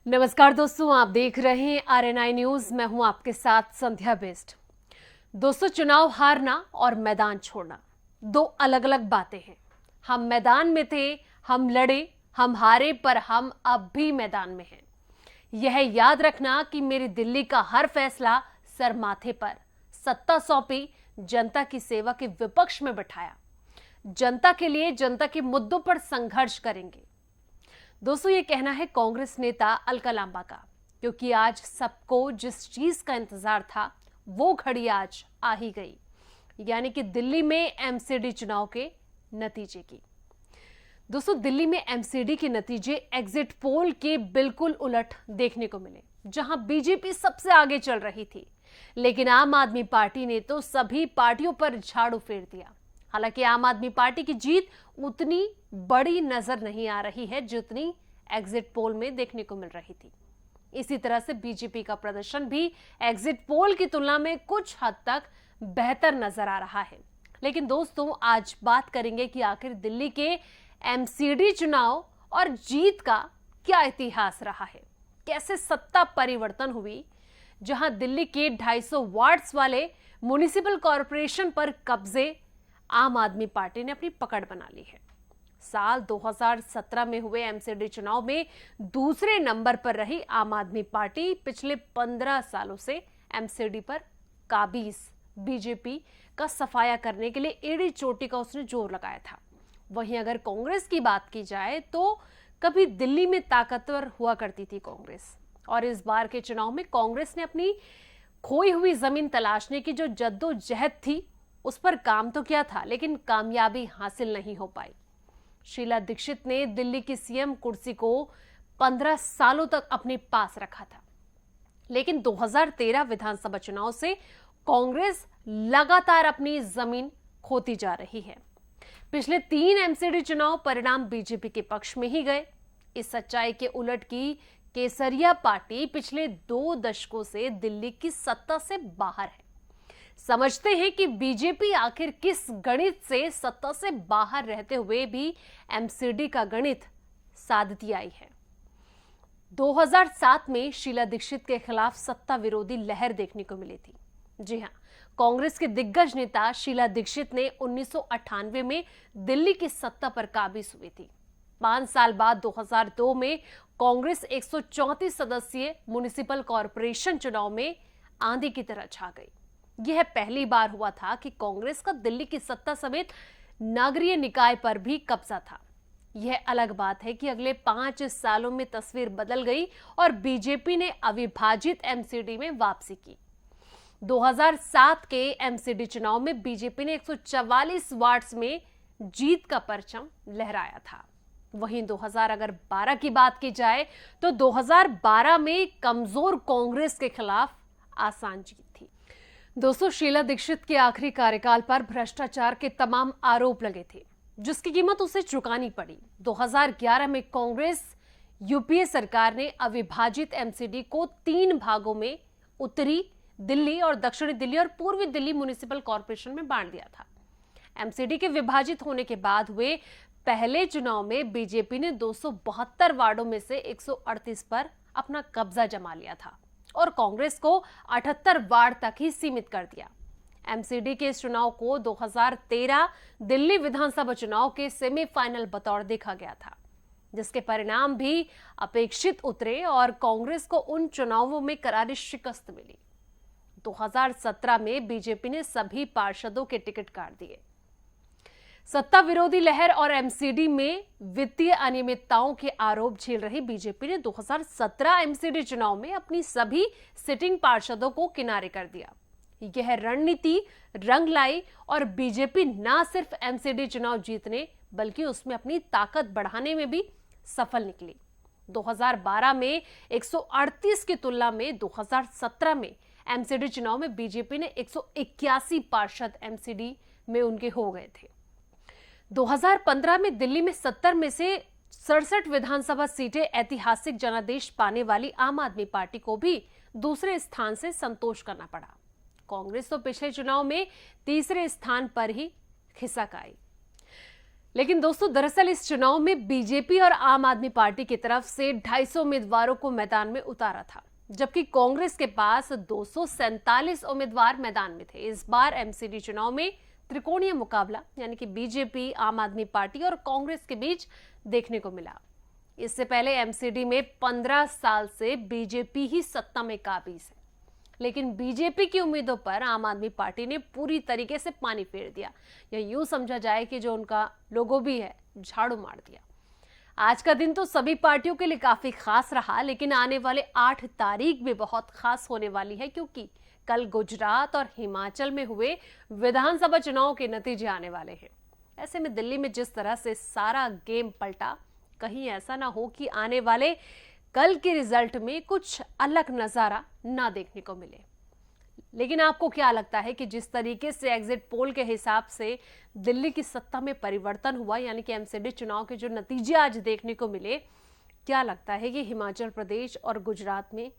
नमस्कार दोस्तों, आप देख रहे हैं आरएनआई न्यूज। मैं हूं आपके साथ संध्या बेस्ट। दोस्तों, चुनाव हारना और मैदान छोड़ना दो अलग अलग बातें हैं। हम मैदान में थे, हम लड़े, हम हारे, पर हम अब भी मैदान में हैं। यह याद रखना कि मेरी दिल्ली का हर फैसला सर माथे पर, सत्ता सौंपी, जनता की सेवा के विपक्ष में बिठाया, जनता के लिए, जनता के मुद्दों पर संघर्ष करेंगे। दोस्तों, ये कहना है कांग्रेस नेता अलका लांबा का, क्योंकि आज सबको जिस चीज का इंतजार था वो घड़ी आज आ ही गई, यानी कि दिल्ली में एमसीडी चुनाव के नतीजे की। दोस्तों, दिल्ली में एमसीडी के नतीजे एग्जिट पोल के बिल्कुल उलट देखने को मिले, जहां बीजेपी सबसे आगे चल रही थी, लेकिन आम आदमी पार्टी ने तो सभी पार्टियों पर झाड़ू फेर दिया। हालांकि आम आदमी पार्टी की जीत उतनी बड़ी नजर नहीं आ रही है जितनी एग्जिट पोल में देखने को मिल रही थी। इसी तरह से बीजेपी का प्रदर्शन भी एग्जिट पोल की तुलना में कुछ हद तक बेहतर नजर आ रहा है। लेकिन दोस्तों, आज बात करेंगे कि आखिर दिल्ली के एमसीडी चुनाव और जीत का क्या इतिहास रहा है, कैसे सत्ता परिवर्तन हुई, जहां दिल्ली के 250 वार्ड्स वाले म्युनिसिपल कॉरपोरेशन पर कब्जे आम आदमी पार्टी ने अपनी पकड़ बना ली है। साल 2017 में हुए एमसीडी चुनाव में दूसरे नंबर पर रही आम आदमी पार्टी पिछले 15 सालों से एमसीडी पर काबिज बीजेपी का सफाया करने के लिए एड़ी चोटी का उसने जोर लगाया था। वहीं अगर कांग्रेस की बात की जाए तो कभी दिल्ली में ताकतवर हुआ करती थी कांग्रेस, और इस बार के चुनाव में कांग्रेस ने अपनी खोई हुई जमीन तलाशने की जो जद्दोजहद थी उस पर काम तो किया था, लेकिन कामयाबी हासिल नहीं हो पाई। शीला दीक्षित ने दिल्ली की सीएम कुर्सी को 15 सालों तक अपने पास रखा था, लेकिन 2013 विधानसभा चुनाव से कांग्रेस लगातार अपनी जमीन खोती जा रही है। पिछले 3 एमसीडी चुनाव परिणाम बीजेपी के पक्ष में ही गए। इस सच्चाई के उलट की केसरिया पार्टी पिछले 2 दशकों से दिल्ली की सत्ता से बाहर है। समझते हैं कि बीजेपी आखिर किस गणित से सत्ता से बाहर रहते हुए भी एमसीडी का गणित साधती आई है। 2007 में शीला दीक्षित के खिलाफ सत्ता विरोधी लहर देखने को मिली थी। जी हां, कांग्रेस के दिग्गज नेता शीला दीक्षित ने 1998 में दिल्ली की सत्ता पर काबिज हुई थी। 5 साल बाद 2002 में कांग्रेस 134 सदस्यीय म्युनिसिपल कॉरपोरेशन चुनाव में आंधी की तरह छा गई। यह पहली बार हुआ था कि कांग्रेस का दिल्ली की सत्ता समेत नगरीय निकाय पर भी कब्जा था। यह अलग बात है कि अगले 5 सालों में तस्वीर बदल गई और बीजेपी ने अविभाजित एमसीडी में वापसी की। 2007 के एमसीडी चुनाव में बीजेपी ने 144 वार्ड्स में जीत का परचम लहराया था। वहीं 2012 की बात की जाए तो 2012 में कमजोर कांग्रेस के खिलाफ आसान जीत थी। दोस्तों, शीला दीक्षित के आखिरी कार्यकाल पर भ्रष्टाचार के तमाम आरोप लगे थे, जिसकी कीमत उसे चुकानी पड़ी। 2011 में कांग्रेस यूपीए सरकार ने अविभाजित एमसीडी को 3 भागों में उत्तरी दिल्ली और दक्षिणी दिल्ली और पूर्वी दिल्ली म्युनिसिपल कॉरपोरेशन में बांट दिया था। एमसीडी के विभाजित होने के बाद हुए पहले चुनाव में बीजेपी ने 272 वार्डों में से 138 पर अपना कब्जा जमा लिया था और कांग्रेस को 78 वार्ड तक ही सीमित कर दिया। एमसीडी के इस चुनाव को 2013 दिल्ली विधानसभा चुनाव के सेमीफाइनल बतौर देखा गया था, जिसके परिणाम भी अपेक्षित उतरे और कांग्रेस को उन चुनावों में करारी शिकस्त मिली। 2017 में बीजेपी ने सभी पार्षदों के टिकट काट दिए। सत्ता विरोधी लहर और एमसीडी में वित्तीय अनियमितताओं के आरोप झेल रही बीजेपी ने 2017 एमसीडी चुनाव में अपनी सभी सिटिंग पार्षदों को किनारे कर दिया। यह रणनीति रंग लाई और बीजेपी न सिर्फ एमसीडी चुनाव जीतने बल्कि उसमें अपनी ताकत बढ़ाने में भी सफल निकली। 2012 में 138 की तुलना में 2017 में एमसीडी चुनाव में बीजेपी ने 181 पार्षद एमसीडी में उनके हो गए थे। 2015 में दिल्ली में 70 में से 67 विधानसभा सीटें ऐतिहासिक जनादेश पाने वाली आम आदमी पार्टी को भी दूसरे स्थान से संतोष करना पड़ा। कांग्रेस तो पिछले चुनाव में तीसरे स्थान पर ही खिसक आई। लेकिन दोस्तों, दरअसल इस चुनाव में बीजेपी और आम आदमी पार्टी की तरफ से 250 उम्मीदवारों को मैदान में उतारा था, जबकि कांग्रेस के पास 247 उम्मीदवार मैदान में थे। इस बार एमसीडी चुनाव में त्रिकोणीय मुकाबला यानी कि बीजेपी, आम आदमी पार्टी और कांग्रेस के बीच देखने को मिला। इससे पहले एमसीडी में 15 साल से बीजेपी ही सत्ता में काबिज है, लेकिन बीजेपी की उम्मीदों पर आम आदमी पार्टी ने पूरी तरीके से पानी फेर दिया, या यूं समझा जाए कि जो उनका लोगो भी है, झाड़ू मार दिया। आज का दिन तो सभी पार्टियों के लिए काफी खास रहा, लेकिन आने वाले 8 तारीख भी बहुत खास होने वाली है, क्योंकि कल गुजरात और हिमाचल में हुए विधानसभा चुनाव के नतीजे आने वाले हैं। ऐसे में दिल्ली में जिस तरह से सारा गेम पलटा, कहीं ऐसा ना हो कि आने वाले कल के रिजल्ट में कुछ अलग नजारा ना देखने को मिले। लेकिन आपको क्या लगता है कि जिस तरीके से एग्जिट पोल के हिसाब से दिल्ली की सत्ता में परिवर्तन हुआ, यानी कि एमसीडी चुनाव के जो नतीजे आज देखने को मिले, क्या लगता है कि हिमाचल प्रदेश और गुजरात में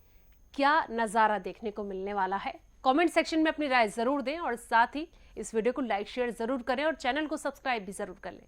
क्या नजारा देखने को मिलने वाला है? कमेंट सेक्शन में अपनी राय जरूर दें और साथ ही इस वीडियो को लाइक शेयर जरूर करें और चैनल को सब्सक्राइब भी जरूर कर लें।